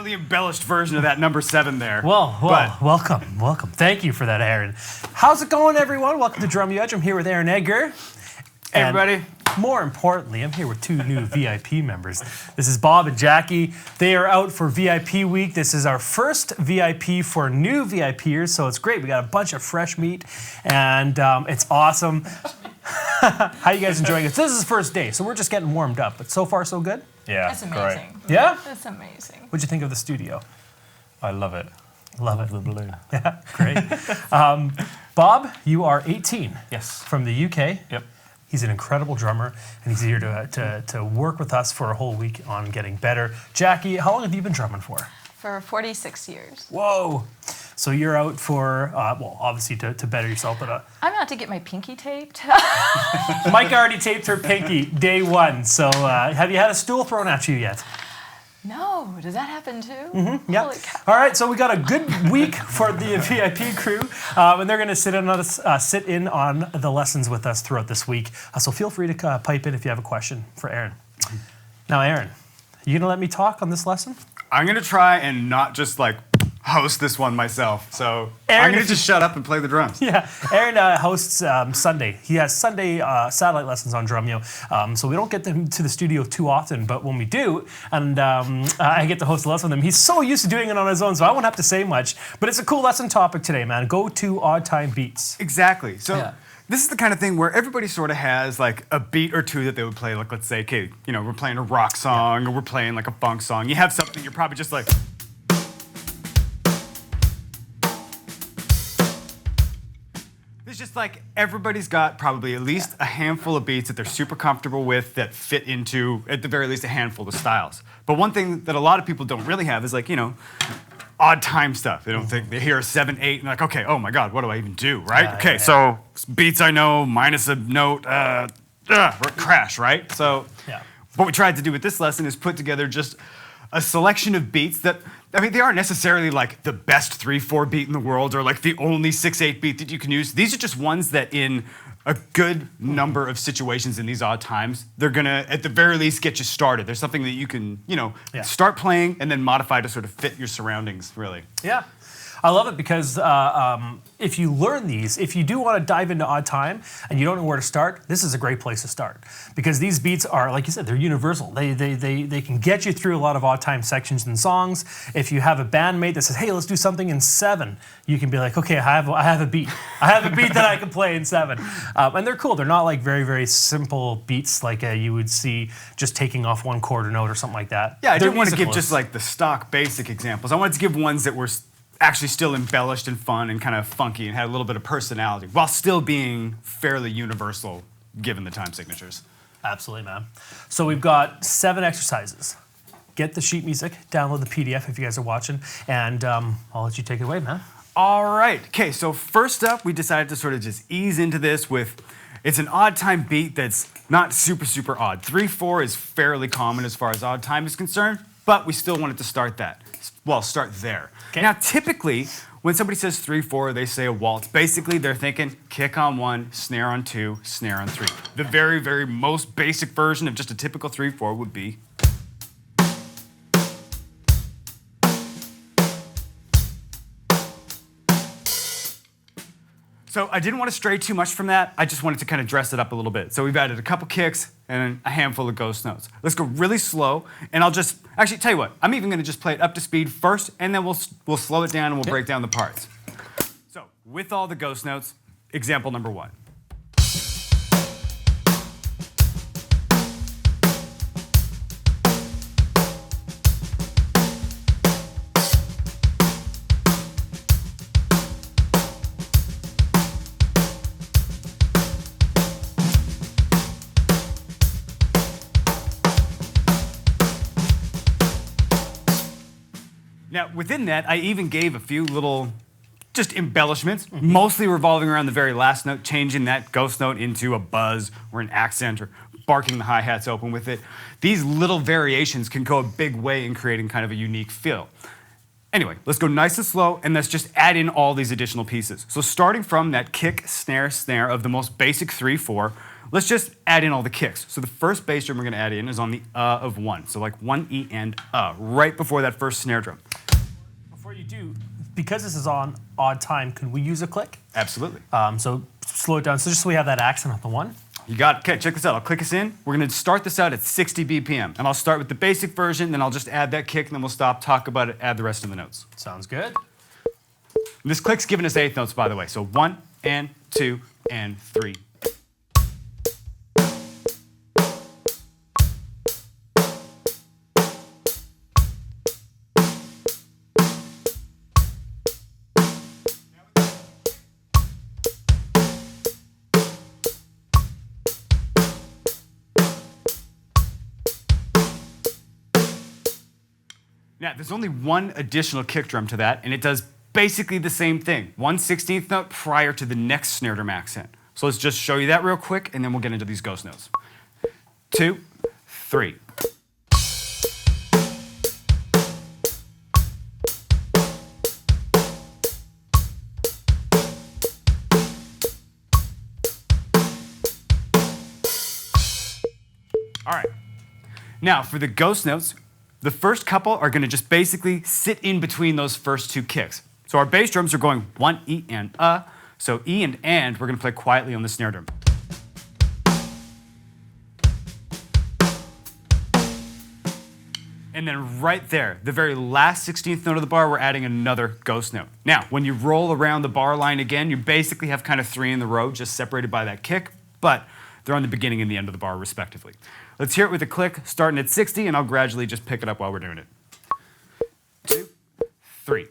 heavily embellished version of that number 7 there. Well, welcome. Thank you for that, Aaron. How's it going, everyone? Welcome to Drumeo. I'm here with Aaron Edgar. Hey, everybody. More importantly, I'm here with 2 new VIP members. This is Bob and Jackie. They are out for VIP week. This is our first VIP for new VIPers, so it's great. We got a bunch of fresh meat, and it's awesome. How you guys enjoying it? This is the first day, so we're just getting warmed up. But so far, so good? Yeah, that's amazing. Great. Yeah? That's amazing. What'd you think of the studio? I love it. Love it. The balloon. Yeah, great. Bob, you are 18. Yes. From the UK. Yep. He's an incredible drummer, and he's here to work with us for a whole week on getting better. Jackie, how long have you been drumming for? For 46 years. Whoa. So you're out for, well, obviously to better yourself, but... I'm out to get my pinky taped. Mike already taped her pinky day 1, so have you had a stool thrown at you yet? No, does that happen too? Mm-hmm, yeah. Holy cow. All right, so we got a good week for the VIP crew, and they're going to sit in on the lessons with us throughout this week. So feel free to pipe in if you have a question for Aaron. Now, Aaron, you going to let me talk on this lesson? I'm going to try and not just like host this one myself. So Aaron, I'm going to just shut up and play the drums. Yeah, Aaron hosts Sunday. He has Sunday satellite lessons on Drumeo, so we don't get them to the studio too often, but when we do, and I get to host a lesson with him, he's so used to doing it on his own, so I won't have to say much, but it's a cool lesson topic today, man. Go to odd time beats. Exactly. So this is the kind of thing where everybody sort of has like a beat or two that they would play. Like, let's say, okay, you know, we're playing a rock song or we're playing like a funk song. You have something, you're probably just like... It's just like everybody's got probably at least a handful of beats that they're super comfortable with that fit into, at the very least, a handful of styles. But one thing that a lot of people don't really have is like, you know, odd time stuff. They don't think, they hear a 7/8 and they're like, okay, oh my God, what do I even do, right? Okay, so beats I know minus a note, crash, right? So what we tried to do with this lesson is put together just a selection of beats that, I mean, they aren't necessarily like the best 3/4 beat in the world or like the only 6/8 beat that you can use. These are just ones that in a good number of situations in these odd times, they're gonna, at the very least, get you started. There's something that you can, you know, start playing and then modify to sort of fit your surroundings, really. Yeah. I love it because if you learn these, if you do want to dive into odd time and you don't know where to start, this is a great place to start. Because these beats are, like you said, they're universal. They can get you through a lot of odd time sections and songs. If you have a bandmate that says, hey, let's do something in 7, you can be like, okay, I have a beat. I have a beat that I can play in 7. And they're cool. They're not like very, very simple beats like you would see just taking off one chord or note or something like that. Yeah, I didn't want to give just like the stock basic examples. I wanted to give ones that were actually still embellished and fun and kind of funky and had a little bit of personality while still being fairly universal given the time signatures. Absolutely, man. So we've got 7 exercises. Get the sheet music, download the PDF if you guys are watching, and I'll let you take it away, man. All right. Okay, so first up, we decided to sort of just ease into this with, it's an odd time beat that's not super, super odd. 3/4 is fairly common as far as odd time is concerned, but we still wanted to start that. Well, start there. Okay. Now, typically, when somebody says 3/4, they say a waltz. Basically, they're thinking kick on 1, snare on 2, snare on 3. The very, very most basic version of just a typical 3/4 would be. So I didn't want to stray too much from that. I just wanted to kind of dress it up a little bit. So we've added a couple kicks and a handful of ghost notes. Let's go really slow, and I'll just, actually, tell you what, I'm even going to just play it up to speed first, and then we'll slow it down and we'll break down the parts. So with all the ghost notes, example number 1. Now, within that, I even gave a few little just embellishments, mostly revolving around the very last note, changing that ghost note into a buzz or an accent or barking the hi-hats open with it. These little variations can go a big way in creating kind of a unique feel. Anyway, let's go nice and slow, and let's just add in all these additional pieces. So starting from that kick, snare, snare of the most basic 3/4, let's just add in all the kicks. So the first bass drum we're gonna add in is on the of 1. So like 1 E and right before that first snare drum. Before you do, because this is on odd time, can we use a click? Absolutely. So slow it down, so just so we have that accent on the 1. You got it. Okay, check this out. I'll click us in. We're gonna start this out at 60 BPM. And I'll start with the basic version, then I'll just add that kick, and then we'll stop, talk about it, add the rest of the notes. Sounds good. And this click's giving us 8th notes, by the way. So 1 and 2 and 3. Now, there's only one additional kick drum to that, and it does basically the same thing. 1/16th note prior to the next snare drum accent. So let's just show you that real quick, and then we'll get into these ghost notes. 2, 3. All right. Now, for the ghost notes, the first couple are gonna just basically sit in between those first 2 kicks. So our bass drums are going 1 E and so E and we're gonna play quietly on the snare drum. And then right there, the very last 16th note of the bar, we're adding another ghost note. Now, when you roll around the bar line again, you basically have kind of 3 in the row, just separated by that kick, but they're on the beginning and the end of the bar, respectively. Let's hear it with a click, starting at 60, and I'll gradually just pick it up while we're doing it. 2, 3.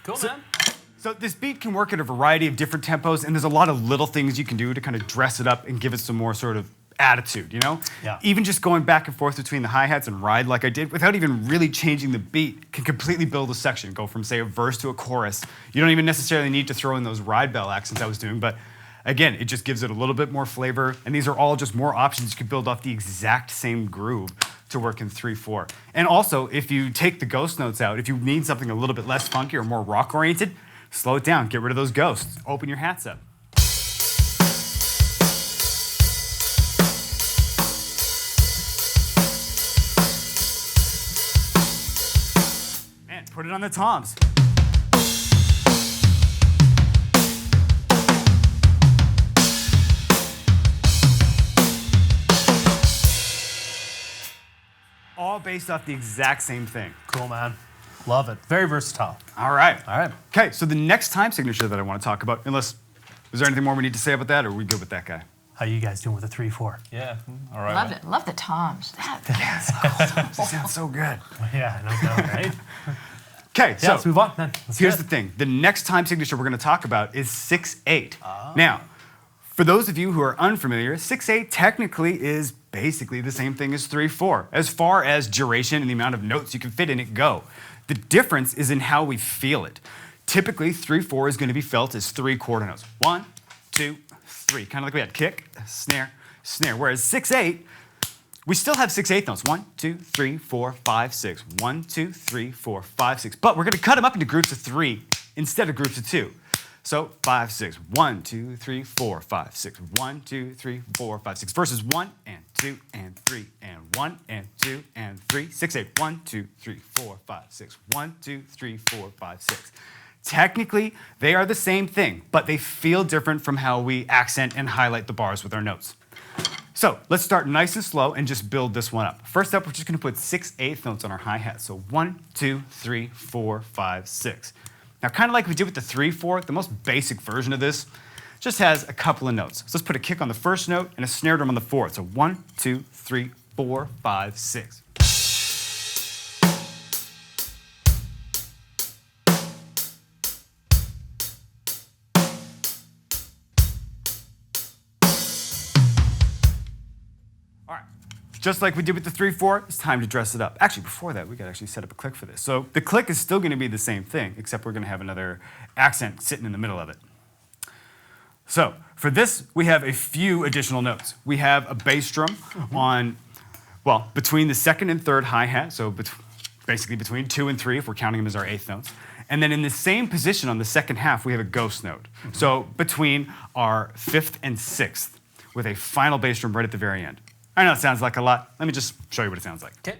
Cool, man. So this beat can work at a variety of different tempos, and there's a lot of little things you can do to kind of dress it up and give it some more sort of attitude, you know? Yeah. Even just going back and forth between the hi-hats and ride like I did without even really changing the beat can completely build a section, go from, say, a verse to a chorus. You don't even necessarily need to throw in those ride bell accents I was doing, but again, it just gives it a little bit more flavor, and these are all just more options you can build off the exact same groove to work in 3/4. And also, if you take the ghost notes out, if you need something a little bit less funky or more rock-oriented, slow it down, get rid of those ghosts, open your hats up. And put it on the toms. All based off the exact same thing. Cool, man. Love it. Very versatile. All right. All right. Okay, so the next time signature that I want to talk about, is there anything more we need to say about that, or are we good with that guy? How you guys doing with the 3/4? Yeah, all right. Love it. Love the toms. This sounds so good. Yeah, no doubt, right? Okay, Yeah, let's move on, man. Let's here's get the it. thing. The next time signature we're going to talk about is 6/8. Now, for those of you who are unfamiliar, 6/8 technically is basically the same thing as 3/4, as far as duration and the amount of notes you can fit in it go. The difference is in how we feel it. Typically, 3/4 is going to be felt as 3 quarter notes. 1, 2, 3. Kind of like we had kick, snare, snare. Whereas 6/8, we still have 6/8 notes. 1, 2, 3, 4, 5, 6. 1, 2, 3, 4, 5, 6. But we're going to cut them up into groups of 3 instead of groups of 2. So 5, 6, 1, 2, 3, 4, 5, 6, 1, 2, 3, 4, 5, 6. Verses 1 and 2 and 3 and 1 and 2 and 3, 6, 8. 1, 2, 3, 4, 5, 6. 1, 2, 3, 4, 5, 6. Technically, they are the same thing, but they feel different from how we accent and highlight the bars with our notes. So let's start nice and slow and just build this one up. First up, we're just going to put 6/8 notes on our hi-hat. So 1, 2, 3, 4, 5, 6. Now, kind of like we did with the 3/4, the most basic version of this just has a couple of notes. So let's put a kick on the first note and a snare drum on the fourth. So 1, 2, 3, 4, 5, 6. All right. Just like we did with the 3/4, it's time to dress it up. Actually, before that, we got to actually set up a click for this. So the click is still going to be the same thing, except we're going to have another accent sitting in the middle of it. So for this, we have a few additional notes. We have a bass drum on, well, between the second and third hi-hat, so basically between 2 and 3, if we're counting them as our 8th notes. And then in the same position on the second half, we have a ghost note. So between our 5th and 6th, with a final bass drum right at the very end. I know it sounds like a lot. Let me just show you what it sounds like. Okay.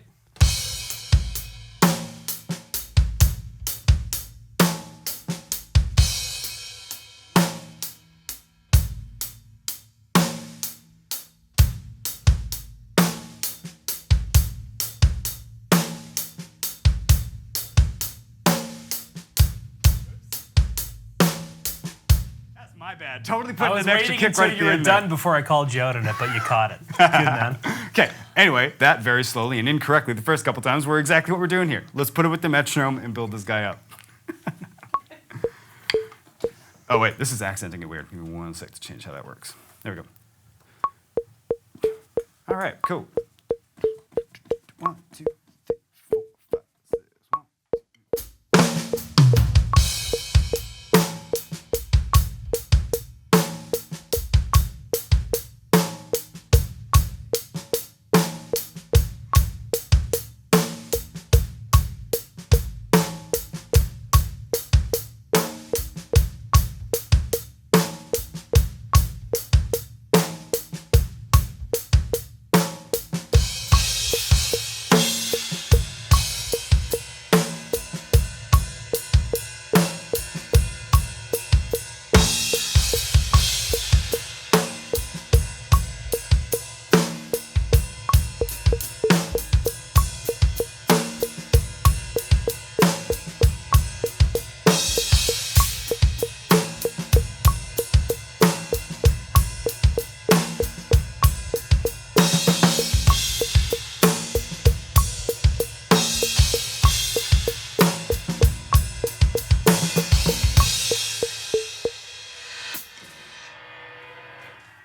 That's my bad. Totally I putting was an extra waiting kick until right at you the were end there. done before I called you out on it, but you caught it. Good, man. Okay, anyway, that very slowly and incorrectly the first couple times were exactly what we're doing here. Let's put it with the metronome and build this guy up. Oh wait, this is accenting it weird. Give me 1 sec to change how that works. There we go. All right, cool. 1, 2, 3, 4, 5, 6, 1.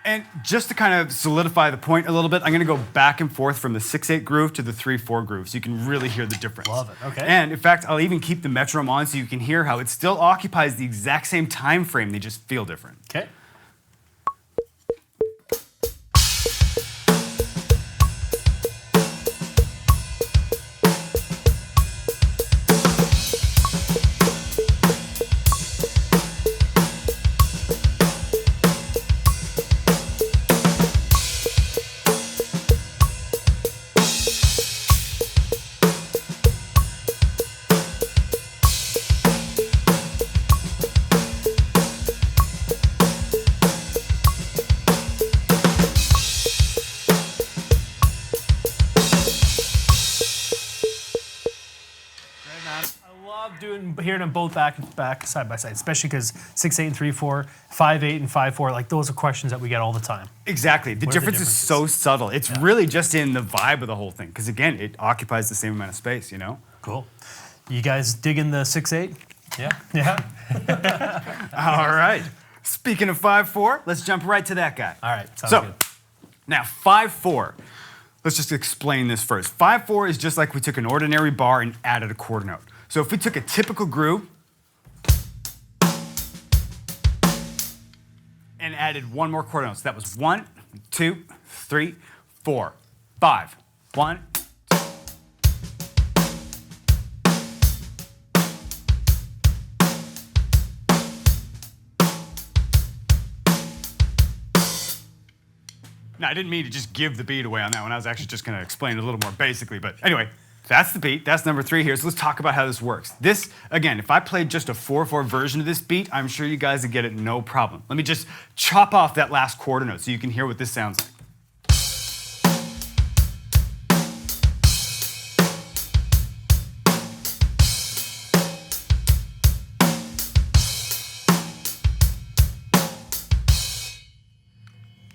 And just to kind of solidify the point a little bit, I'm going to go back and forth from the 6/8 groove to the 3/4 groove so you can really hear the difference. Love it, okay. And in fact, I'll even keep the metronome on so you can hear how it still occupies the exact same time frame, they just feel different. Okay. Hearing them both back side by side, especially because 6/8 and 3/4, 5/8 and 5/4, like those are questions that we get all the time. Exactly. The What are the difference is so subtle. It's really just in the vibe of the whole thing. Because again, it occupies the same amount of space, you know? Cool. You guys digging the 6/8? Yeah. Yeah. All right. Speaking of 5/4, let's jump right to that guy. All right. Sounds So, good. now 5/4. Let's just explain this first. 5/4 is just like we took an ordinary bar and added a quarter note. So if we took a typical groove and added one more quarter note, so that was 1, 2, 3, 4, 5. 1, No, I didn't mean to just give the beat away on that one. I was actually just going to explain it a little more basically. But anyway, that's the beat. That's number 3 here. So let's talk about how this works. This, again, if I played just a 4/4 version of this beat, I'm sure you guys would get it no problem. Let me just chop off that last quarter note so you can hear what this sounds like.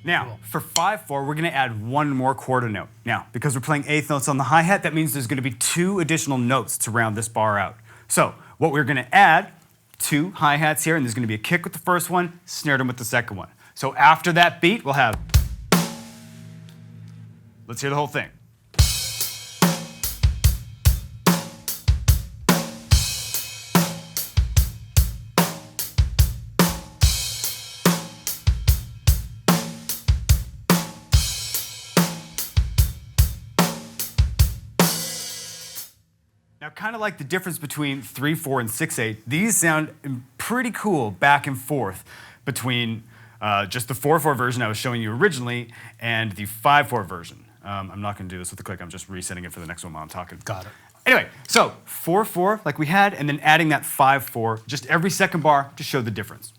Now, for 5/4, we're going to add one more quarter note. Now, because we're playing 1/8 notes on the hi-hat, that means there's going to be 2 additional notes to round this bar out. So, what we're going to add, 2 hi-hats here, and there's going to be a kick with the first one, snare drum with the second one. So after that beat, we'll have... Let's hear the whole thing. Now, kind of like the difference between 3/4 and 6/8, these sound pretty cool back and forth between just the 4/4 version I was showing you originally and the 5/4 version. I'm not going to do this with the click. I'm just resetting it for the next one while I'm talking. Got it. Anyway, so 4/4 like we had, and then adding that 5/4 just every second bar to show the difference.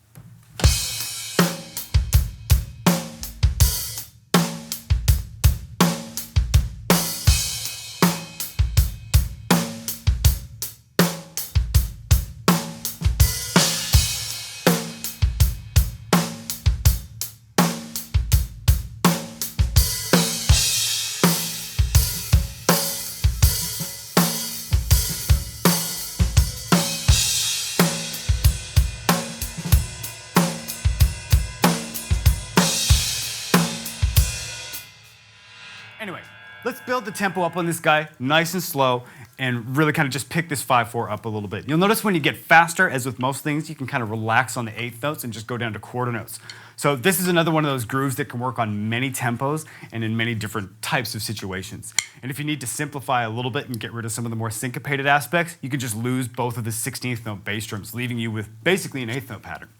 Anyway, let's build the tempo up on this guy nice and slow and really kind of just pick this 5/4 up a little bit. You'll notice when you get faster, as with most things, you can kind of relax on the 1/8 notes and just go down to quarter notes. So this is another one of those grooves that can work on many tempos and in many different types of situations. And if you need to simplify a little bit and get rid of some of the more syncopated aspects, you can just lose both of the 16th note bass drums, leaving you with basically an 1/8 note pattern.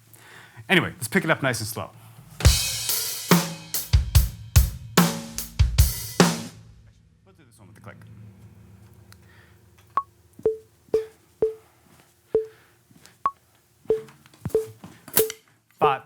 Anyway, let's pick it up nice and slow. Click. 5.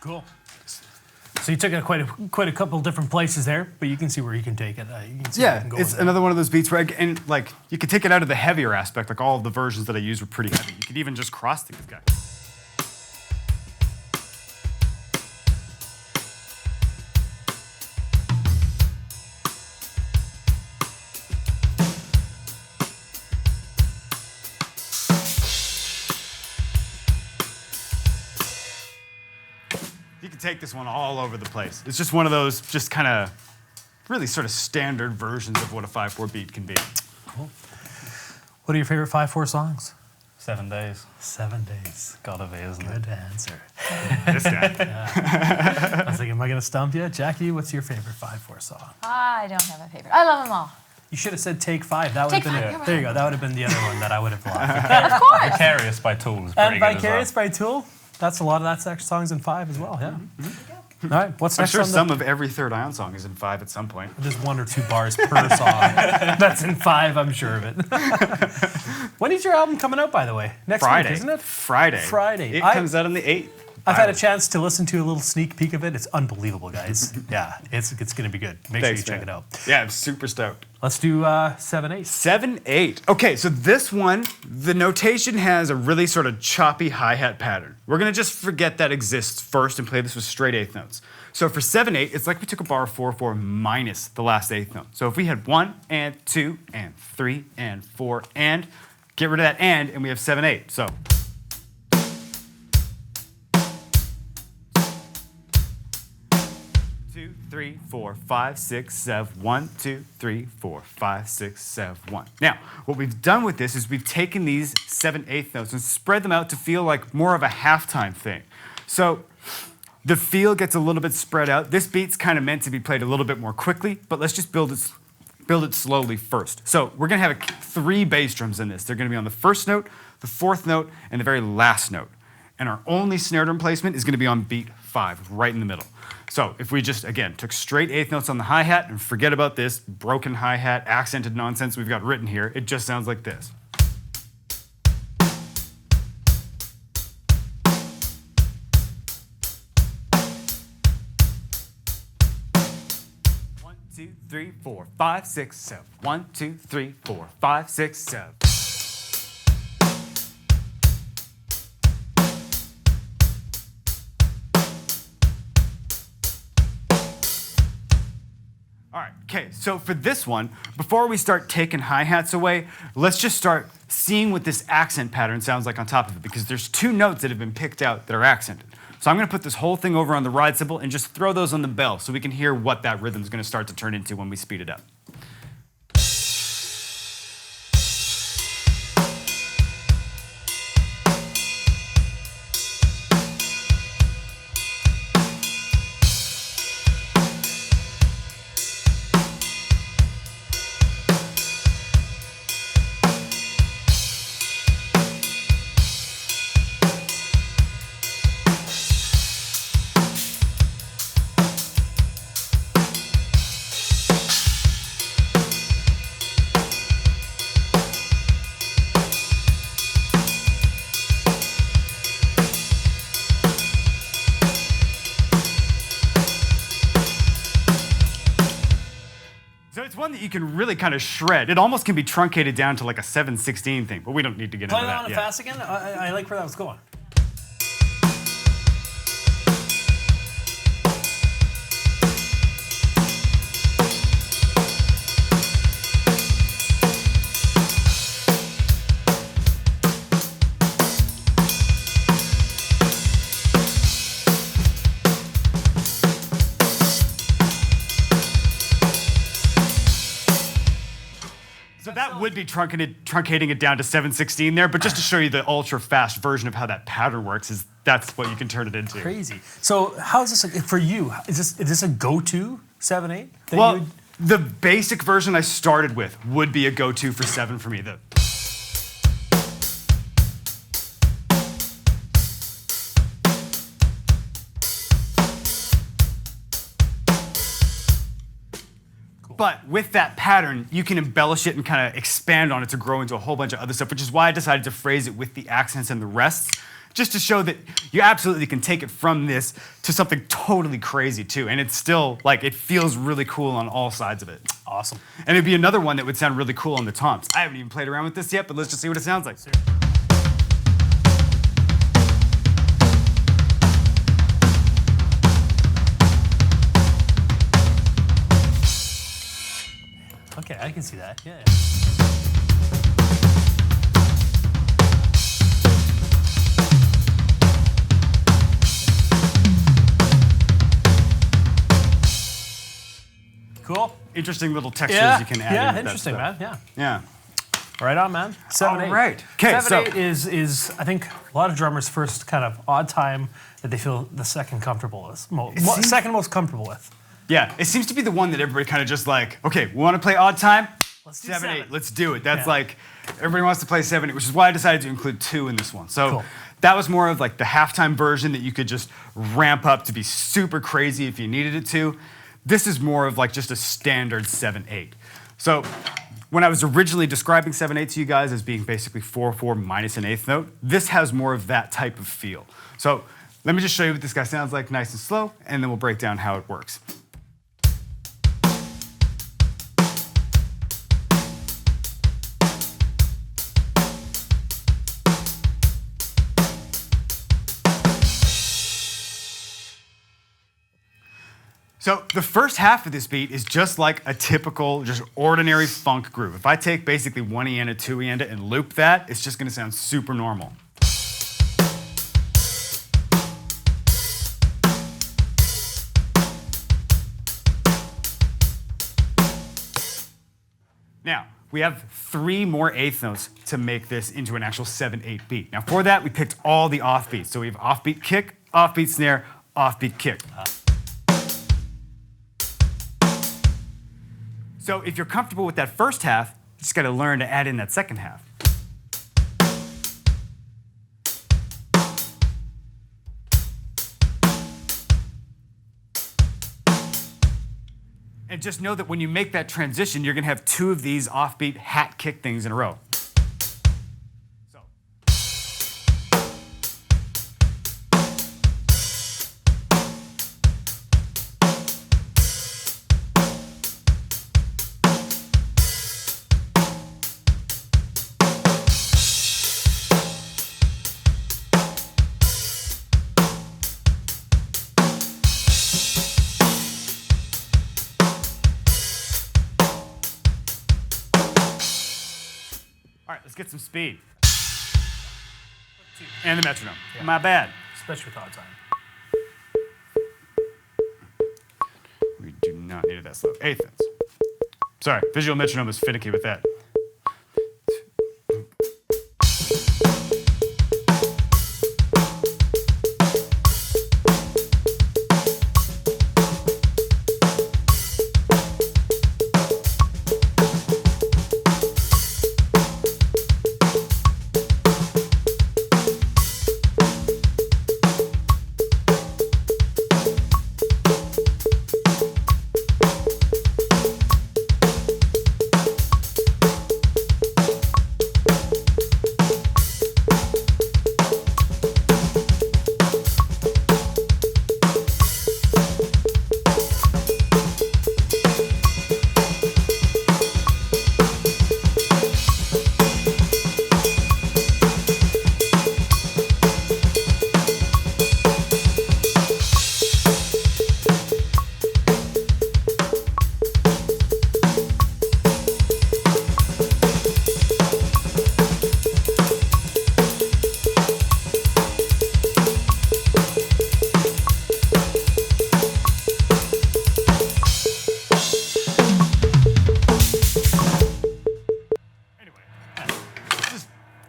Cool. So you took it quite a couple different places there, but you can see where you can take it. You can see where you Yeah, can go it's with it. another one of those beats where, and like, you could take it out of the heavier aspect. Like all of the versions that I used were pretty heavy. You could even just cross these guys. You can take this one all over the place. It's just one of those just kind of really sort of standard versions of what a 5/4 beat can be. Cool. What are your favorite 5/4 songs? 7 days. 7 days. Gotta be, isn't Good it? answer. This guy. I was thinking, am I going to stump you? Jackie, what's your favorite 5/4 song? I don't have a favorite. I love them all. You should have said take 5. That would Take have been five, it. come on. There you go. That would have been the other one that I would have lost. Of course. Vicarious by Tool is pretty And good as Vicarious well. by Tool. That's a lot of that songs in 5 as well. Yeah. All right. What's I'm next sure on the? some of every Third Ion song is in 5 at some point. There's 1 or 2 bars per song. That's in 5. I'm sure of it. When is your album coming out, by the way? Next Friday, week, isn't it? Friday. Friday. It comes out on the 8th. I've had a chance to listen to a little sneak peek of it. It's unbelievable, guys. Yeah, it's going to be good. Make Thanks, sure you check man. it out. Yeah, I'm super stoked. Let's do 7/8. 7/8. Okay, so this one, the notation has a really sort of choppy hi-hat pattern. We're gonna just forget that exists first and play this with straight eighth notes. So for 7/8, it's like we took a bar of 4/4 minus the last eighth note. So if we had 1 and 2 and 3 and 4 and, get rid of that and we have 7/8. So. 2, 3, 4, 5, 6, 7, 1, 2, 3, 4, 5, 6, 7, 1. Now, what we've done with this is we've taken these 7/8 notes and spread them out to feel like more of a halftime thing. So the feel gets a little bit spread out. This beat's kind of meant to be played a little bit more quickly, but let's just build it slowly first. So we're gonna have 3 bass drums in this. They're gonna be on the first note, the 4th note, and the very last note. And our only snare drum placement is gonna be on beat 5, right in the middle. So if we just, again, took straight eighth notes on the hi-hat and forget about this broken hi-hat, accented nonsense we've got written here, it just sounds like this. One, 2, 3, 4, 5, 6, 7. 1, 2, 3, 4, 5, 6, 7. All right, okay, so for this one, before we start taking hi-hats away, let's just start seeing what this accent pattern sounds like on top of it, because there's 2 notes that have been picked out that are accented. So I'm gonna put this whole thing over on the ride cymbal and just throw those on the bell so we can hear what that rhythm's gonna start to turn into when we speed it up. So it's one that you can really kind of shred. It almost can be truncated down to like a 7/16 thing, but we don't need to get Play into that that on yet. fast again. I like where that was going. So that would be truncating it down to 7/16 there, but just to show you the ultra fast version of how that pattern works, is that's what you can turn it into. Crazy. So how is this for you? Is this a go-to 7/8? that you Well, would- the basic version I started with would be a go-to for 7 for me. But with that pattern, you can embellish it and kind of expand on it to grow into a whole bunch of other stuff, which is why I decided to phrase it with the accents and the rests, just to show that you absolutely can take it from this to something totally crazy too. And it's still, like, it feels really cool on all sides of it. Awesome. And it'd be another one that would sound really cool on the toms. I haven't even played around with this yet, but let's just see what it sounds like. Okay, I can see that. Yeah. Cool. Interesting little textures Yeah. you can add. Yeah. into that Interesting, stuff. man. Yeah. Yeah. Right on, man. 7/8. All right. Okay, so- 7/8 is I think a lot of drummers' first kind of odd time that they feel the second comfortable with, second most comfortable with. Yeah, it seems to be the one that everybody kind of just like, okay, we want to play odd time, Let's do 7/8. Let's do it. That's Yeah. like everybody wants to play 7/8, which is why I decided to include 2 in this one. So Cool. that was more of like the halftime version that you could just ramp up to be super crazy if you needed it to. This is more of like just a standard 7/8. So when I was originally describing 7/8 to you guys as being basically 4/4 minus an eighth note, this has more of that type of feel. So let me just show you what this guy sounds like nice and slow, and then we'll break down how it works. So the first half of this beat is just like a typical, just ordinary funk groove. If I take basically 1 and a 2 and a and loop that, it's just gonna sound super normal. Now, we have 3 more eighth notes to make this into an actual 7/8 beat. Now for that, we picked all the offbeats. So we have offbeat kick, offbeat snare, offbeat kick. So if you're comfortable with that first half, you just gotta learn to add in that second half. And just know that when you make that transition, you're gonna have 2 of these offbeat hat kick things in a row. So. All right, let's get some speed. And the metronome. Yeah. My bad. Especially with odd time. We do not need it that slow. Eighth notes. Sorry, visual metronome is finicky with that.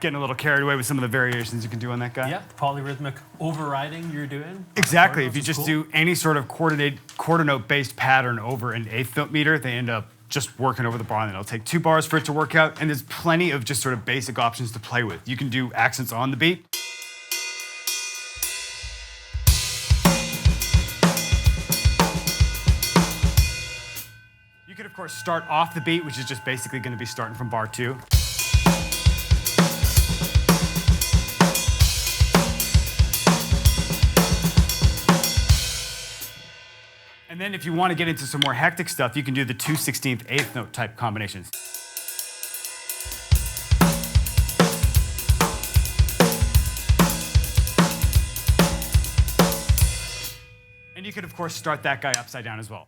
Getting a little carried away with some of the variations you can do on that guy. Yeah, the polyrhythmic overriding you're doing. Exactly. If you Is just cool. do any sort of quarter note based pattern over an eighth note meter, they end up just working over the bar, and it'll take 2 bars for it to work out. And there's plenty of just sort of basic options to play with. You can do accents on the beat. You could, of course, start off the beat, which is just basically going to be starting from bar 2. And then if you want to get into some more hectic stuff, you can do the 2/16 eighth note type combinations. And you could, of course, start that guy upside down as well.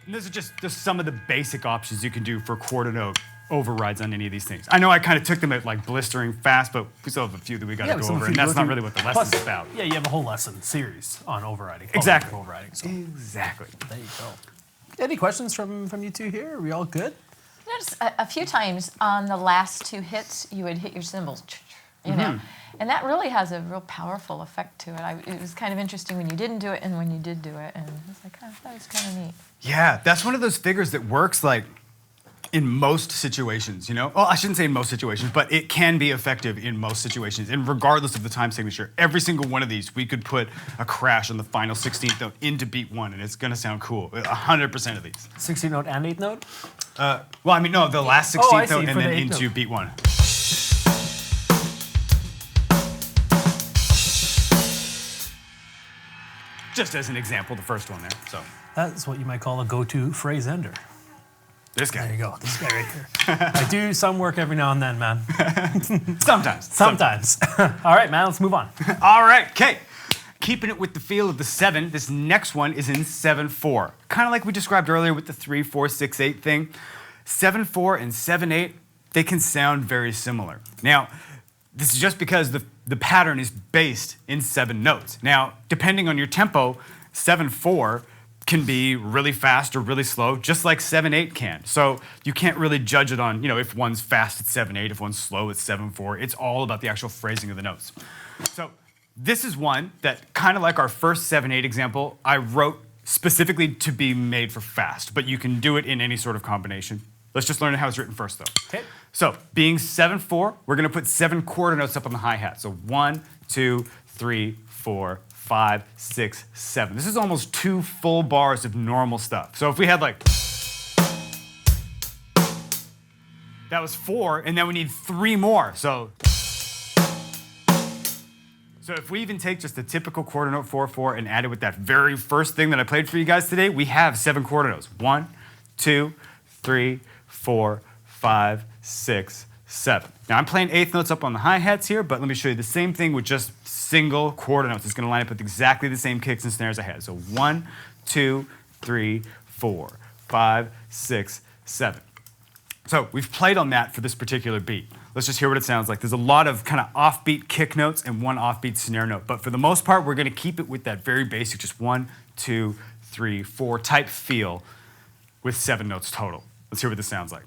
And those are just some of the basic options you can do for quarter note overrides on any of these things. I know I kind of took them at like blistering fast, but we still have a few that we got to go over, and that's not really what the lesson's about. Yeah, you have a whole lesson series on overriding. Exactly. Overriding. So Exactly. there you go. Any questions from you two here? Are we all good? Notice a few times on the last 2 hits, you would hit your cymbals. you know. And that really has a real powerful effect to it. It was kind of interesting when you didn't do it and when you did do it. And I was like, oh, that was kind of neat. Yeah, that's one of those figures that works like in most situations, you know? Well, I shouldn't say in most situations, but it can be effective in most situations. And regardless of the time signature, every single one of these, we could put a crash on the final 16th note into beat 1, and it's gonna sound cool. 100% of these. 16th note and 8th note? Well, I mean, no, the last 16th I see, note and for then the 8th into note. beat 1. Just as an example, the first one there, so. That's what you might call a go-to phrase ender. This There guy. you go, this guy right here. I do some work every now and then, man. Sometimes. Sometimes. All right, man, let's move on. All right, okay. Keeping it with the feel of the 7, this next one is in 7/4. Kind of like we described earlier with the 3, 4, 6, 8 thing. 7/4 and 7/8, they can sound very similar. Now, this is just because the pattern is based in 7 notes. Now, depending on your tempo, 7/4 can be really fast or really slow, just like 7/8 can. So you can't really judge it on, you know, if one's fast at 7/8, if one's slow at 7/4. It's all about the actual phrasing of the notes. So this is one that, kind of like our first 7/8 example, I wrote specifically to be made for fast, but you can do it in any sort of combination. Let's just learn how it's written first, though. Okay. So, being 7/4, we're gonna put 7 quarter notes up on the hi-hat. So 1, 2, 3, 4, 5, 6, 7. This is almost 2 full bars of normal stuff. So if we had like, that was 4, and then we need 3 more. So if we even take just a typical quarter note 4/4 and add it with that very first thing that I played for you guys today, we have 7 quarter notes. 1, 2, 3, 4, 5, 6, 7. Now I'm playing 8th notes up on the hi-hats here, but let me show you the same thing with just single quarter notes. It's gonna line up with exactly the same kicks and snares I had. So 1, 2, 3, 4, 5, 6, 7. So we've played on that for this particular beat. Let's just hear what it sounds like. There's a lot of kind of offbeat kick notes and 1 offbeat snare note, but for the most part, we're gonna keep it with that very basic, just 1, 2, 3, 4 type feel with 7 notes total. Let's hear what this sounds like.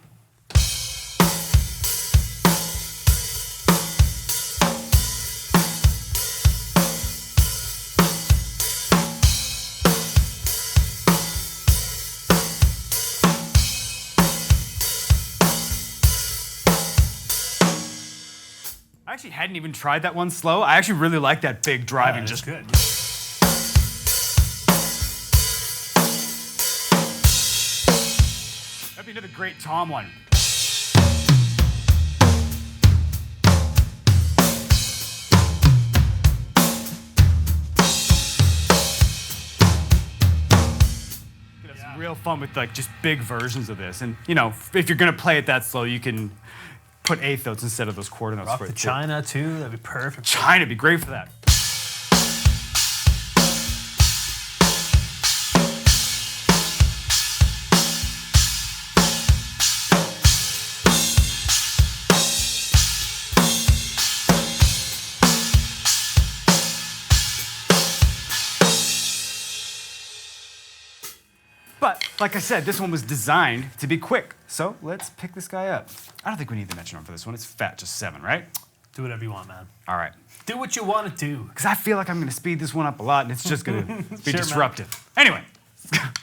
I actually hadn't even tried that one slow. I actually really like that big driving. Just good. That'd be another great tom one. It's real fun with like just big versions of this. And you know, if you're gonna play it that slow, you can put 8th notes instead of those quarter notes. Rock for the it too. China too, that'd be perfect. China would be great for that. But, like I said, this one was designed to be quick. So let's pick this guy up. I don't think we need the metronome for this one. It's fat, just 7, right? Do whatever you want, man. All right. Do what you want to do. Because I feel like I'm going to speed this one up a lot, and it's just going to be Sure, disruptive. Anyway,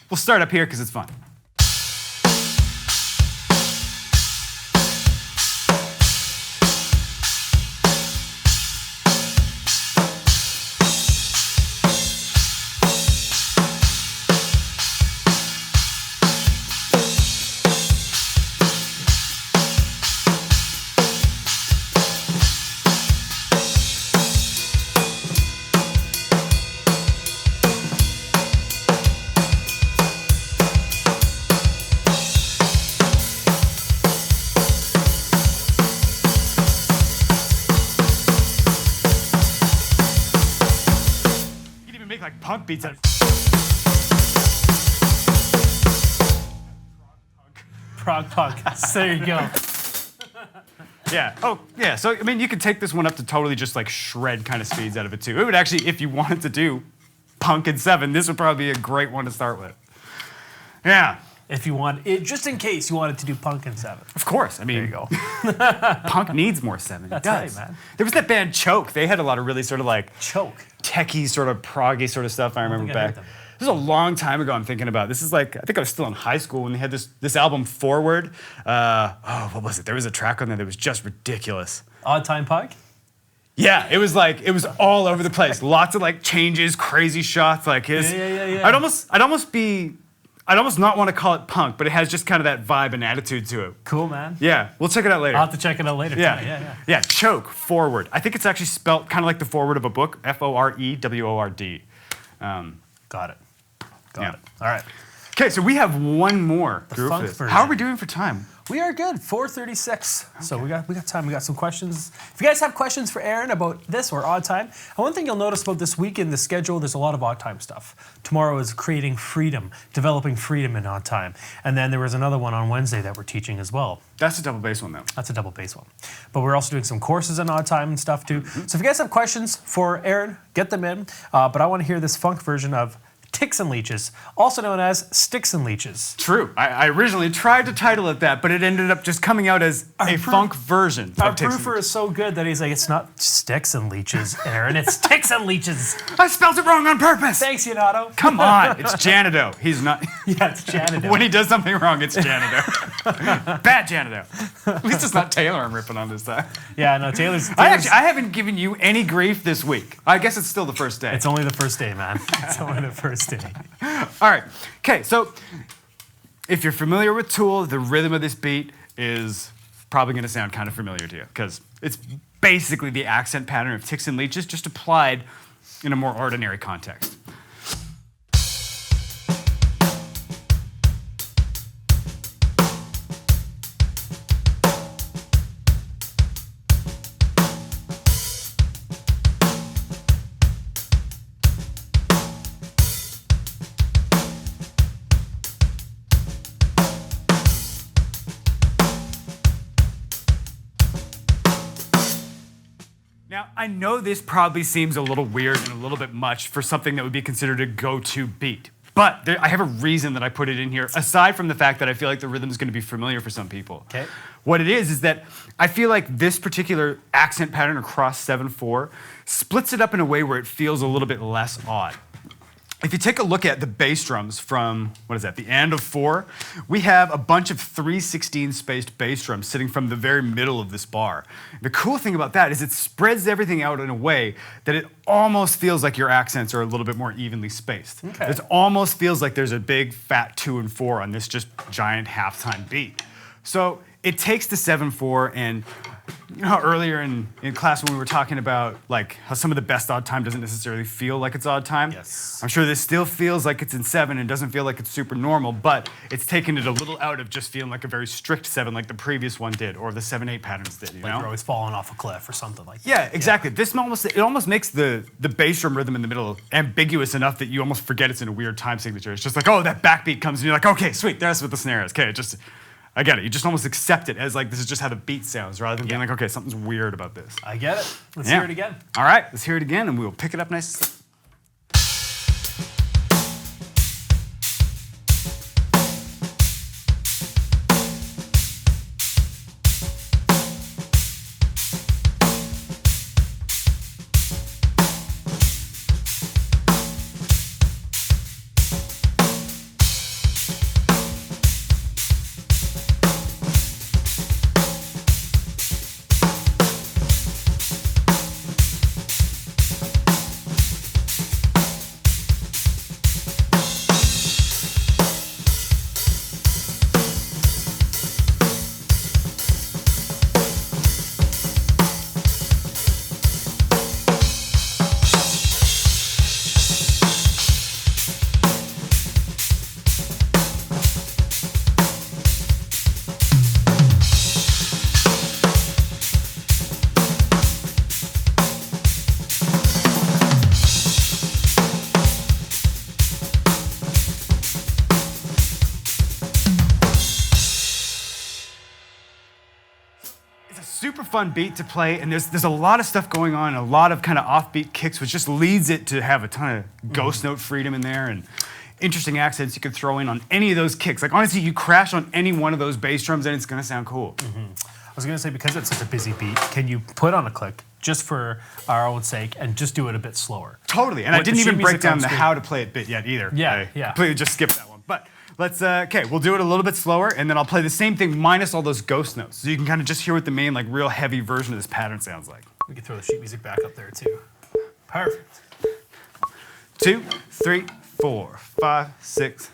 we'll start up here because it's fun. Like punk beats. Prog punk. There you go. Yeah. Oh, yeah. So, I mean, you could take this one up to totally just like shred kind of speeds out of it too. It would actually, if you wanted to do punk in 7, this would probably be a great one to start with. Yeah. if you want it, just in case you wanted to do punk in 7. Of course. I mean, There you go. punk needs more 7. That's it does. right, man. There was that band Choke. They had a lot of really sort of like Choke. techie, sort of proggy sort of stuff. I remember think I heard back. them. This is a long time ago. I'm thinking about. This is like I think I was still in high school when they had this album Forward. What was it? There was a track on there that was just ridiculous. Odd Time Punk? Yeah, it was all over the place. Lots of like changes, crazy shots. Like his. Yeah. I'd almost not want to call it punk, but it has just kind of that vibe and attitude to it. Cool, man. Yeah, we'll check it out later. I'll have to check it out later. Yeah. Yeah, Choke, Forward. I think it's actually spelt kind of like the forward of a book, Foreword. Got it. Yeah. All right. Okay, so we have one more group funk for this. version. How are we doing for time? We are good. 4:36. So we got time. We got some questions. If you guys have questions for Aaron about this or odd time, and one thing you'll notice about this week in the schedule, there's a lot of odd time stuff. Tomorrow is creating freedom, developing freedom in odd time, and then there was another one on Wednesday that we're teaching as well. That's a double bass one, though. That's a double bass one. But we're also doing some courses in odd time and stuff too. So if you guys have questions for Aaron, get them in. But I want to hear this funk version of Ticks and Leeches, also known as Sticks and Leeches. True. I originally tried to title it that, but it ended up just coming out as a funk version Our of Ticks and proofer is so good that he's like, it's not Sticks and Leeches, Aaron, it's Ticks and Leeches. I spelled it wrong on purpose. Thanks, Yanato. Come on, it's Janido. He's not. Yeah, it's Janido. When he does something wrong, it's Janido. Bad Janido. At least it's not Taylor I'm ripping on this time. Yeah, no, Taylor's I haven't given you any grief this week. I guess it's still the first day. it's only the first day, man. It's only the first day. All right. Okay, so if you're familiar with Tool, the rhythm of this beat is probably going to sound kind of familiar to you because it's basically the accent pattern of Ticks and Leeches just applied in a more ordinary context. Now, I know this probably seems a little weird and a little bit much for something that would be considered a go-to beat, but I have a reason that I put it in here, aside from the fact that I feel like the rhythm is going to be familiar for some people. Okay. What it is that I feel like this particular accent pattern across 7/4 splits it up in a way where it feels a little bit less odd. If you take a look at the bass drums from, the end of 4, we have a bunch of 3/16 spaced bass drums sitting from the very middle of this bar. The cool thing about that is it spreads everything out in a way that it almost feels like your accents are a little bit more evenly spaced. Okay. It almost feels like there's a big fat 2 and 4 on this just giant halftime beat. So it takes the 7/4 and you know how earlier in class when we were talking about like how some of the best odd time doesn't necessarily feel like it's odd time? Yes. I'm sure this still feels like it's in 7 and doesn't feel like it's super normal, but it's taken it a little out of just feeling like a very strict 7 like the previous one did or the 7/8 patterns did, you Like know? you're always falling off a cliff or something like that. Yeah, exactly. This almost makes the bass drum rhythm in the middle ambiguous enough that you almost forget it's in a weird time signature. It's just like, oh, that backbeat comes and you're like, okay, sweet, that's what the snare is. Okay, I get it. You just almost accept it as like this is just how the beat sounds rather than being like, okay, something's weird about this. I get it. Let's Yeah. hear it again. All right, let's hear it again and we will pick it up nice. Super fun beat to play, and there's a lot of stuff going on, a lot of kind of offbeat kicks, which just leads it to have a ton of ghost note freedom in there, and interesting accents you could throw in on any of those kicks. Like honestly, you crash on any one of those bass drums and it's gonna sound cool. I was gonna say, because it's such a busy beat, can you put on a click just for our own sake and just do it a bit slower? Totally, and I With the didn't sheet even break music down on the screen. how to play it bit yet either. Yeah, I yeah. completely just skipped that one. But let's, okay, we'll do it a little bit slower and then I'll play the same thing minus all those ghost notes. So you can kind of just hear what the main like real heavy version of this pattern sounds like. We can throw the sheet music back up there too. Perfect. 2, 3, 4, 5, 6.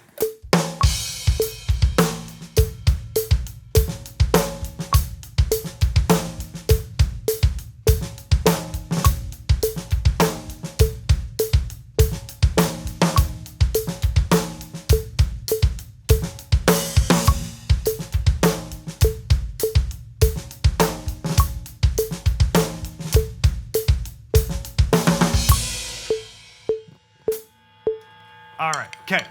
All right, okay.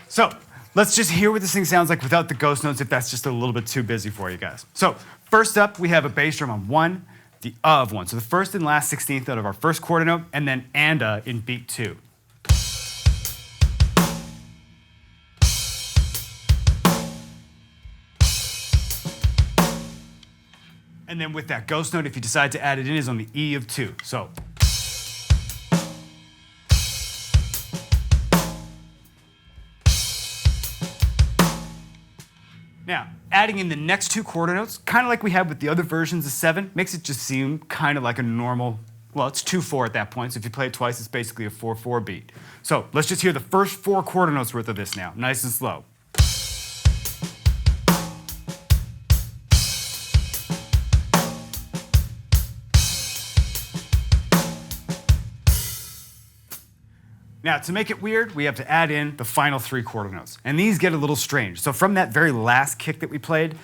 So let's just hear what this thing sounds like without the ghost notes if that's just a little bit too busy for you guys. So first up, we have a bass drum on 1, the of 1. So the first and last 16th note of our first quarter note, and then and in beat 2. And then with that ghost note, if you decide to add it in, is on the E of 2. So. Now, adding in the next 2 quarter notes, kind of like we had with the other versions of 7, makes it just seem kind of like a normal, well, it's 2/4 at that point, so if you play it twice, it's basically a 4/4 beat. So let's just hear the first 4 quarter notes worth of this now, nice and slow. Now, to make it weird, we have to add in the final 3 quarter notes. And these get a little strange. So from that very last kick that we played,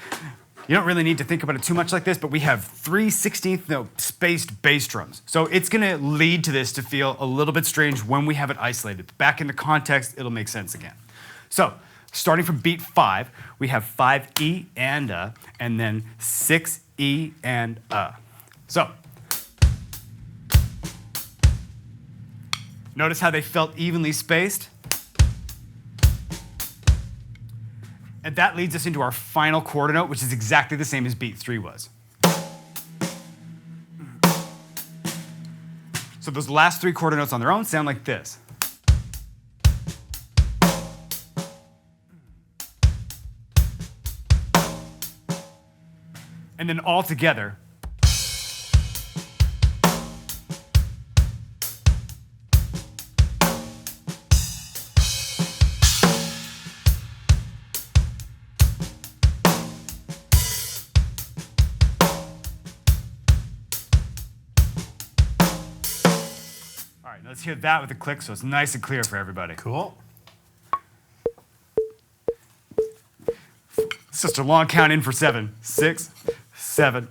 you don't really need to think about it too much like this, but we have 3 16th note spaced bass drums. So it's gonna lead to this to feel a little bit strange when we have it isolated. Back in the context, it'll make sense again. So, starting from beat 5, we have 5E and then 6E and So, notice how they felt evenly spaced? And that leads us into our final quarter note, which is exactly the same as beat 3 was. So those last 3 quarter notes on their own sound like this. And then all together. All right, let's hear that with a click so it's nice and clear for everybody. Cool. It's just a long count in for 7. 6, 7.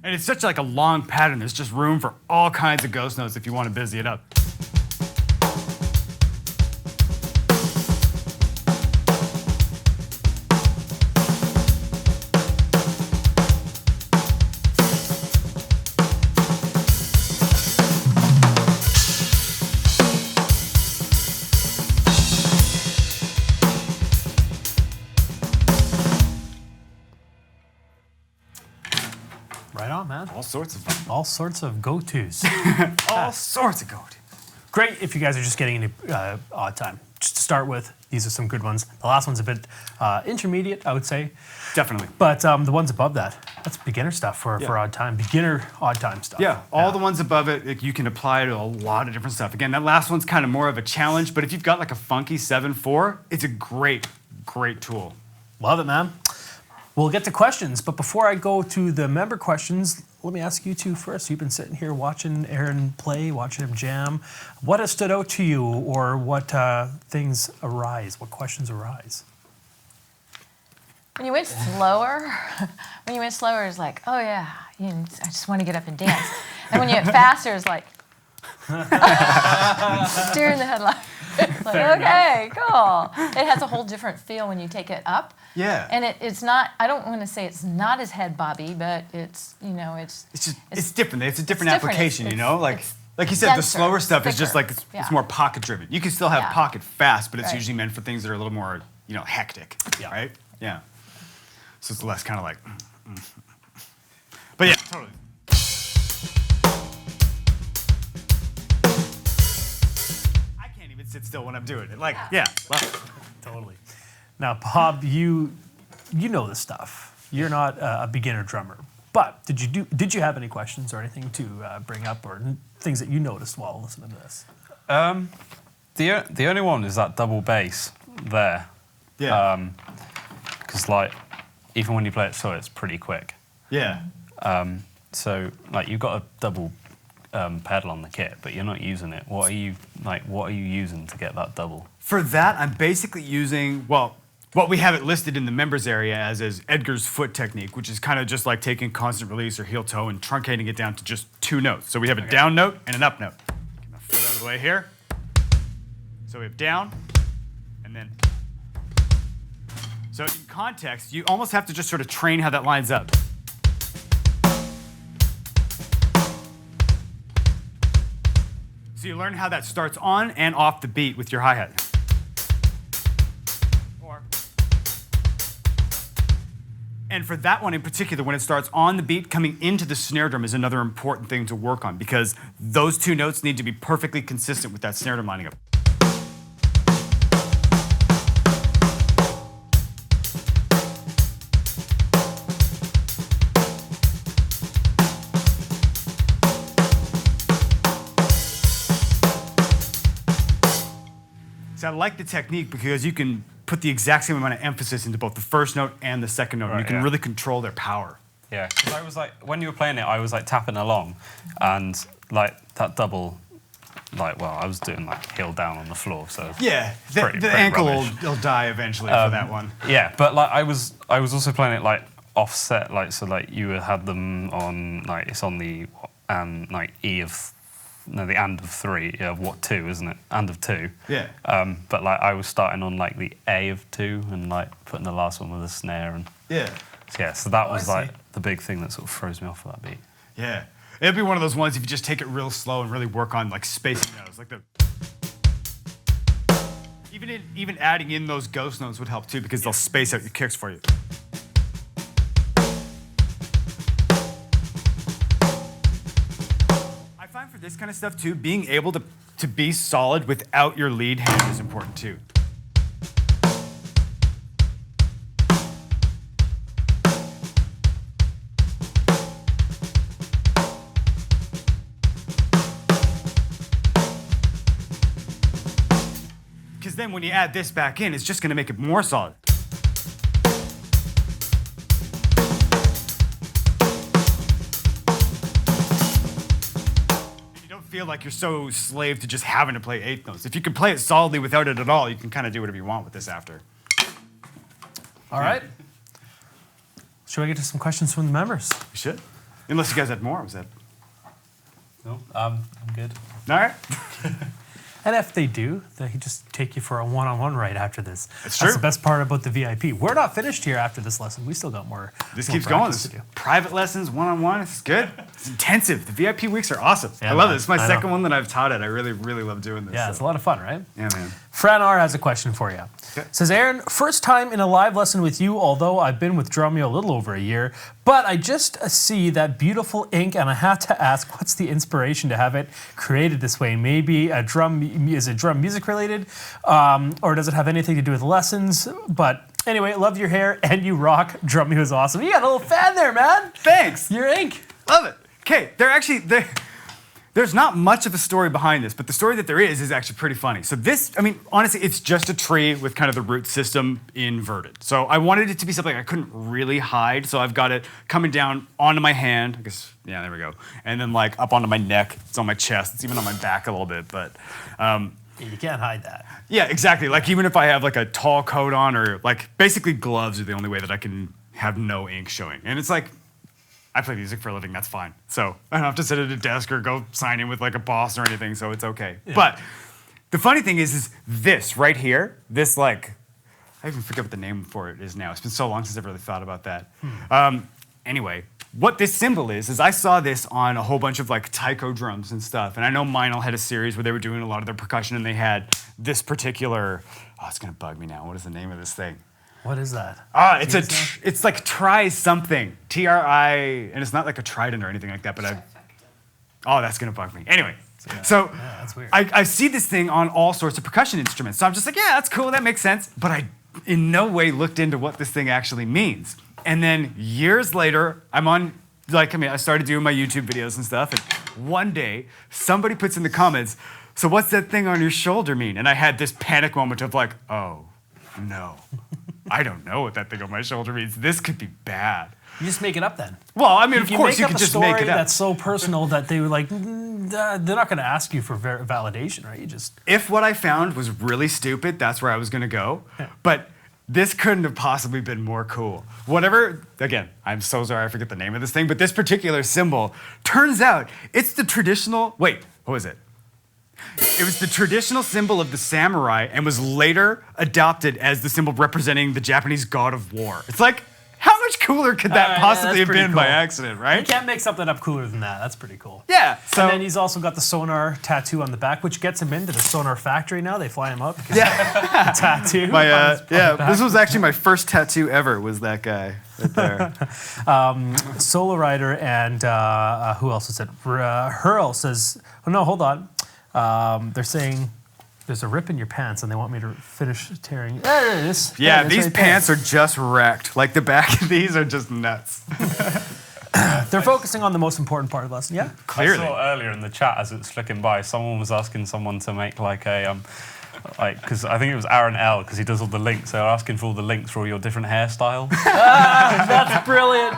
And it's such like a long pattern, there's just room for all kinds of ghost notes if you want to busy it up. man. All sorts of fun. All sorts of go-tos. All sorts of go-to. Great if you guys are just getting into odd time. Just to start with, these are some good ones. The last one's a bit intermediate, I would say. Definitely. But the ones above that, that's beginner stuff for odd time. Beginner odd time stuff. Yeah, all the ones above it, like, you can apply to a lot of different stuff. Again, that last one's kind of more of a challenge, but if you've got like a funky 7/4, it's a great tool. Love it, man. We'll get to questions, but before I go to the member questions, let me ask you two first. You've been sitting here watching Aaron play, watching him jam. What has stood out to you, or what things arise? What questions arise? When you went slower, it's like, oh yeah, I just want to get up and dance. And when you went faster, it's like, steering the headlight. It's like, okay, cool. It has a whole different feel when you take it up. Yeah. And it's not, I don't want to say it's not as head bobby, but it's, It's different. It's a different application, Like you said, denser, the slower stuff is just thicker. like, it's more pocket driven. You can still have Yeah. pocket fast, but it's Right. usually meant for things that are a little more, hectic, Yeah. right? Yeah. So it's less kind of like, But yeah, totally. I can't even sit still when I'm doing it. Like, yeah. Well, Totally. Now, Bob, you know this stuff. You're not a beginner drummer, but did you have any questions or anything to bring up, or things that you noticed while listening to this? The only one is that double bass there. yeah. Because like, even when you play it slow, it's pretty quick. Yeah. So like, you've got a double pedal on the kit, but you're not using it. What are you using to get that double? For that, I'm basically using, what we have it listed in the members area as is Edgar's foot technique, which is kind of just like taking constant release or heel toe and truncating it down to just 2 notes. So we have a down note and an up note. Get my foot out of the way here. So we have down and then. So in context, you almost have to just sort of train how that lines up. So you learn how that starts on and off the beat with your hi-hat. And for that one in particular, when it starts on the beat, coming into the snare drum is another important thing to work on, because those 2 notes need to be perfectly consistent with that snare drum lining up. So I like the technique because you can put the exact same amount of emphasis into both the first note and the second note, and you can really control their power. Yeah, 'cause I was like, when you were playing it, I was like tapping along, and like that double, like, well, I was doing like heel down on the floor, so Yeah, pretty ankle rubbish. will die eventually for that one. Yeah, but like I was also playing it like offset, like so like you had them on like it's on the like E of the and of 3 of what 2, isn't it? And of 2. Yeah. But like I was starting on like the A of 2 and like putting the last one with a snare and Yeah. so that was I like see. the big thing that sort of throws me off of that beat. Yeah. It'd be one of those ones if you just take it real slow and really work on like spacing notes, like the. Even adding in those ghost notes would help too, because they'll space out your kicks for you. I find for this kind of stuff too, being able to be solid without your lead hand is important too. Because then when you add this back in, it's just going to make it more solid. And you don't feel like you're so slave to just having to play 8th notes. If you can play it solidly without it at all, you can kind of do whatever you want with this after. All right. Should we get to some questions from the members? We should. Unless you guys had more. Was that? No, I'm good. All right. And if they do, they can just take you for a one-on-one right after this. That's That's true. the best part about the VIP. We're not finished here after this lesson. We still got more. This more keeps going. practice This to do. private lessons, one-on-one. It's good. It's intensive. The VIP weeks are awesome. Yeah, I love man. it. It's my I know. second one that I've taught it. I really, really love doing this. Yeah, it's a lot of fun, right? Yeah, man. Fran R has a question for you. Says Aaron, first time in a live lesson with you, although I've been with Drumeo a little over a year, but I just see that beautiful ink and I have to ask, what's the inspiration to have it created this way? Maybe is it drum music related? Or does it have anything to do with lessons? But anyway, love your hair and you rock. Drumeo is awesome. You got a little fan there, man. Thanks. Your ink. Love it. Okay, there's not much of a story behind this, but the story that there is actually pretty funny. So this, I mean, honestly, it's just a tree with kind of the root system inverted. So I wanted it to be something I couldn't really hide, so I've got it coming down onto my hand. I guess, yeah, there we go. And then like up onto my neck. It's on my chest. It's even on my back a little bit, but. You can't hide that. Yeah, exactly. Like even if I have like a tall coat on or like basically gloves are the only way that I can have no ink showing. And it's like, I play music for a living, that's fine. So I don't have to sit at a desk or go sign in with like a boss or anything, so it's okay. Yeah. But the funny thing is this right here, this like, I even forget what the name for it is now. It's been so long since I've really thought about that. Anyway, what this symbol is I saw this on a whole bunch of like taiko drums and stuff. And I know Meinl had a series where they were doing a lot of their percussion and they had this particular, oh, it's gonna bug me now. What is the name of this thing? What is that? It's like try something, T-R-I, and it's not like a trident or anything like that, but that's gonna bug me. Anyway, so that's weird. I see this thing on all sorts of percussion instruments, so I'm just like, yeah, that's cool, that makes sense, but I in no way looked into what this thing actually means. And then years later, I started doing my YouTube videos and stuff, and one day, somebody puts in the comments, so what's that thing on your shoulder mean? And I had this panic moment of like, oh, no. I don't know what that thing on my shoulder means. This could be bad. You just make it up then. Well, I mean, of course, you could just make it up. Make a story that's so personal that they were like, they're not going to ask you for validation, right? You just. If what I found was really stupid, that's where I was going to go. Yeah. But this couldn't have possibly been more cool. Whatever, again, I'm so sorry I forget the name of this thing, but this particular symbol, turns out it's the traditional, wait, what was it? It was the traditional symbol of the samurai and was later adopted as the symbol representing the Japanese god of war. It's like, how much cooler could that possibly have been by accident, right? You can't make something up cooler than that. That's pretty cool. Yeah. So, and then he's also got the sonar tattoo on the back, which gets him into the sonar factory now. They fly him up. Yeah. Tattoo. This was actually my first tattoo ever, was that guy right there. Solo Rider and who else is it? Hurl says, oh no, hold on. They're saying there's a rip in your pants and they want me to finish tearing. There it is. Yeah, these right pants are just wrecked. Like the back of these are just nuts. They're focusing on the most important part of the lesson. Yeah, clearly. I saw earlier in the chat as it's flicking by, someone was asking someone to make like a because I think it was Aaron L, because he does all the links. They're asking for all the links for all your different hairstyles. That's brilliant.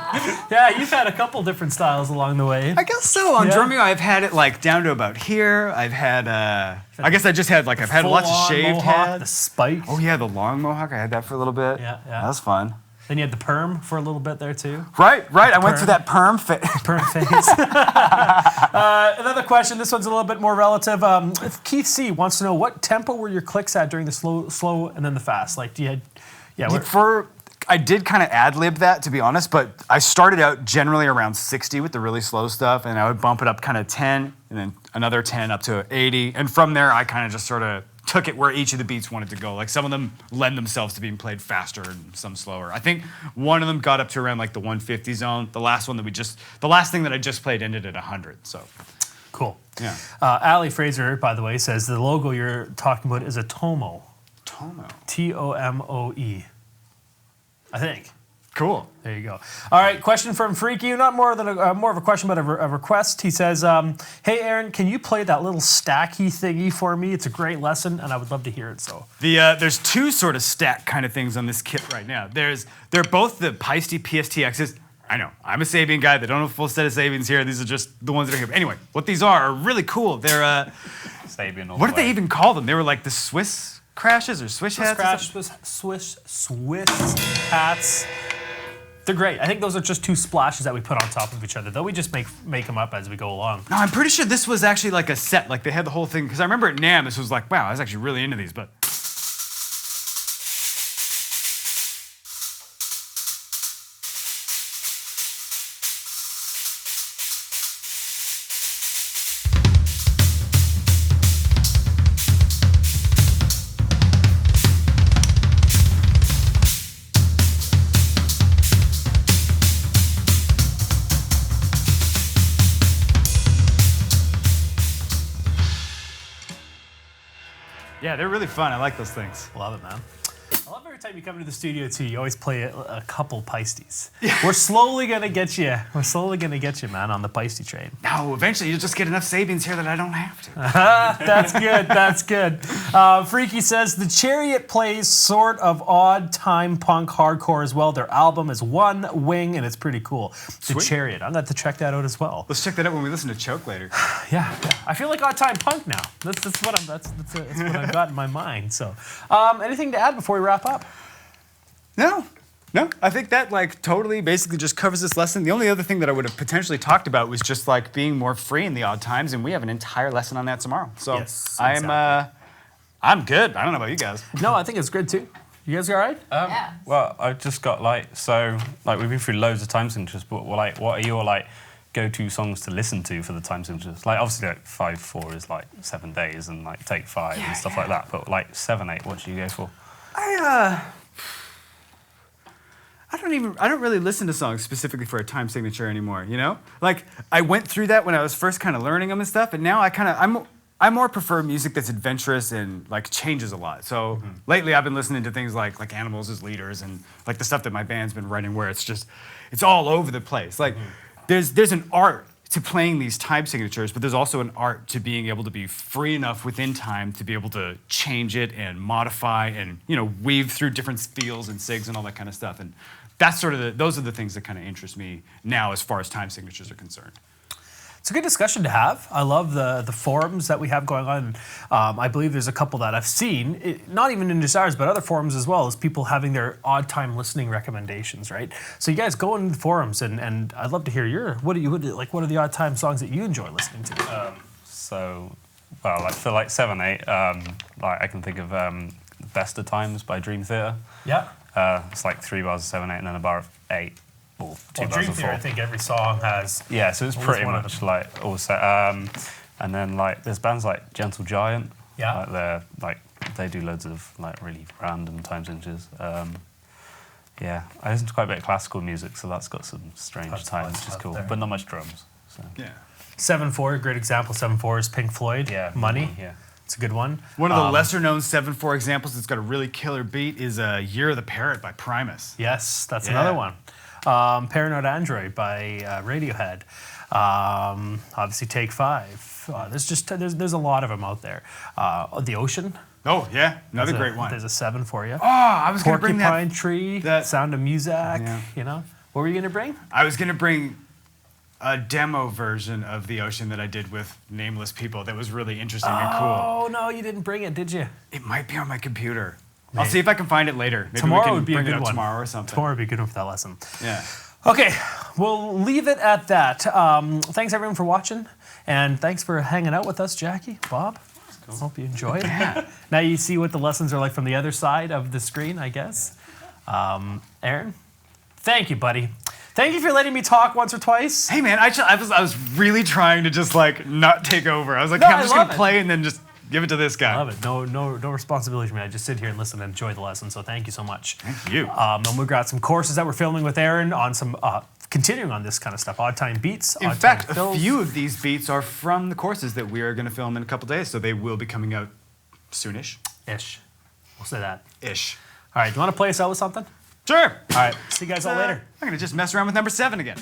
Yeah, you've had a couple different styles along the way. I guess so. On Drumeo, I've had it like down to about here. I've had, I guess I just had like, I've had lots of shaved mohawk, head. the spike. Oh yeah, the long mohawk. I had that for a little bit. Yeah. That was fun. Then you had the perm for a little bit there too. Right. I went through that perm phase. Another question. This one's a little bit more relative. Keith C wants to know, what tempo were your clicks at during the slow and then the fast? Like, do you had, I did kind of ad-lib that, to be honest, but I started out generally around 60 with the really slow stuff, and I would bump it up kind of 10, and then another 10 up to 80, and from there I kind of just sort of took it where each of the beats wanted to go. Like some of them lend themselves to being played faster and some slower. I think one of them got up to around like the 150 zone. The last thing that I just played ended at 100. So cool. Yeah. Ali Fraser, by the way, says the logo you're talking about is a Tomo. Tomo. Tomoe. I think. Cool. There you go. All right, question from Freaky. Not more than more of a question, but a request. He says, "Hey, Aaron, can you play that little stacky thingy for me? It's a great lesson, and I would love to hear it." So there's two sort of stack kind of things on this kit right now. They're both the Peisty PSTXs. I know, I'm a Sabian guy. They don't have a full set of Sabians here. These are just the ones that are here. Anyway, what these are really cool. They're Sabian. What did they even call them? They were like the Swiss crashes or Swiss hats. Swiss hats. They're great. I think those are just two splashes that we put on top of each other. Though we just make them up as we go along. No, I'm pretty sure this was actually like a set. Like they had the whole thing. Because I remember at NAMM, this was like, wow, I was actually really into these. But Yeah, they're really fun. I like those things. Love it, man. I love every time you come into the studio too. You always play a couple Peisties. We're slowly gonna get you. We're slowly gonna get you, man, on the Peisty train. No, eventually you'll just get enough Sabians here that I don't have to. That's good. That's good. Freaky says the Chariot plays sort of odd time punk hardcore as well. Their album is One Wing, and it's pretty cool. The Sweet. Chariot. I'm going to have to check that out as well. Let's check that out when we listen to Choke later. Yeah. I feel like odd time punk now. That's what I've got in my mind. So, anything to add before we wrap up? No. I think that like totally basically just covers this lesson. The only other thing that I would have potentially talked about was just like being more free in the odd times, and we have an entire lesson on that tomorrow. So Yes, I'm good. I don't know about you guys. No, I think it's good too. You guys all right? Yeah. Well, I've just got like we've been through loads of time signatures, but what are your like go-to songs to listen to for the time signatures? Like obviously like 5/4 is like 7 days and like Take 5 and stuff like that. But like 7/8, what do you go for? I don't really listen to songs specifically for a time signature anymore, you know? Like, I went through that when I was first kind of learning them and stuff, and now I more prefer music that's adventurous and, like, changes a lot. So, lately I've been listening to things like Animals as Leaders and, like, the stuff that my band's been writing where it's all over the place. Like, there's an art to playing these time signatures, but there's also an art to being able to be free enough within time to be able to change it and modify and, you know, weave through different feels and sigs and all that kind of stuff. And that's those are the things that kind of interest me now as far as time signatures are concerned. It's a good discussion to have. I love the forums that we have going on. I believe there's a couple that I've seen, not even in Desires, but other forums as well, as people having their odd time listening recommendations, right? So you guys go in the forums, and I'd love to hear what are the odd time songs that you enjoy listening to? Like for like 7/8, like I can think of Best of Times by Dream Theater. Yeah. It's like 3 bars of 7/8 and then a bar of 8. Or 2 Well, bars Dream of 4. Theater, I think every song has. Yeah, so it's Always pretty one of much them. like all set. And then like there's bands like Gentle Giant. Yeah. They do loads of like really random time signatures. Yeah, I listen to quite a bit of classical music, so that's got some strange That's time, fun which is stuff cool, there. but not much drums. So. Yeah. 7/4, great example. 7/4 is Pink Floyd. Yeah, Money. yeah. It's a good one. One of the lesser-known 7/4 examples that's got a really killer beat is Year of the Parrot by Primus. Yes, that's Yeah. another one. Paranoid Android by Radiohead. Obviously, Take 5. There's a lot of them out there. The Ocean. Oh, yeah. Another great one. There's a 7 for you. Oh, I was going to bring Porcupine that. Tree. that- Sound of Music. Yeah. You know. What were you gonna bring? I was going to bring a demo version of The Ocean that I did with nameless people that was really interesting and cool. Oh no, you didn't bring it, did you? It might be on my computer. I'll see if I can find it later. Maybe Tomorrow we can would be a bring good it up one. tomorrow or something. Tomorrow would be a good one for that lesson. Yeah. Okay, we'll leave it at that. Thanks everyone for watching, and thanks for hanging out with us, Jackie, Bob. Hope you enjoyed. Now you see what the lessons are like from the other side of the screen, I guess. Aaron, thank you, buddy. Thank you for letting me talk once or twice. Hey man, I was really trying to just like not take over. I was like, No, hey, I'm I just gonna love it. play and then just give it to this guy. I love it. No responsibility for me. I just sit here and listen and enjoy the lesson. So thank you so much. Thank you. And we've got some courses that we're filming with Aaron on some continuing on this kind of stuff. Odd time beats. In odd fact, time a fills. few of these beats are from the courses that we are going to film in a couple days, so they will be coming out soonish. Ish. We'll say that. Ish. All right. Do you want to play us out with something? Sure. All right. See you guys all later. I'm going to just mess around with number 7 again.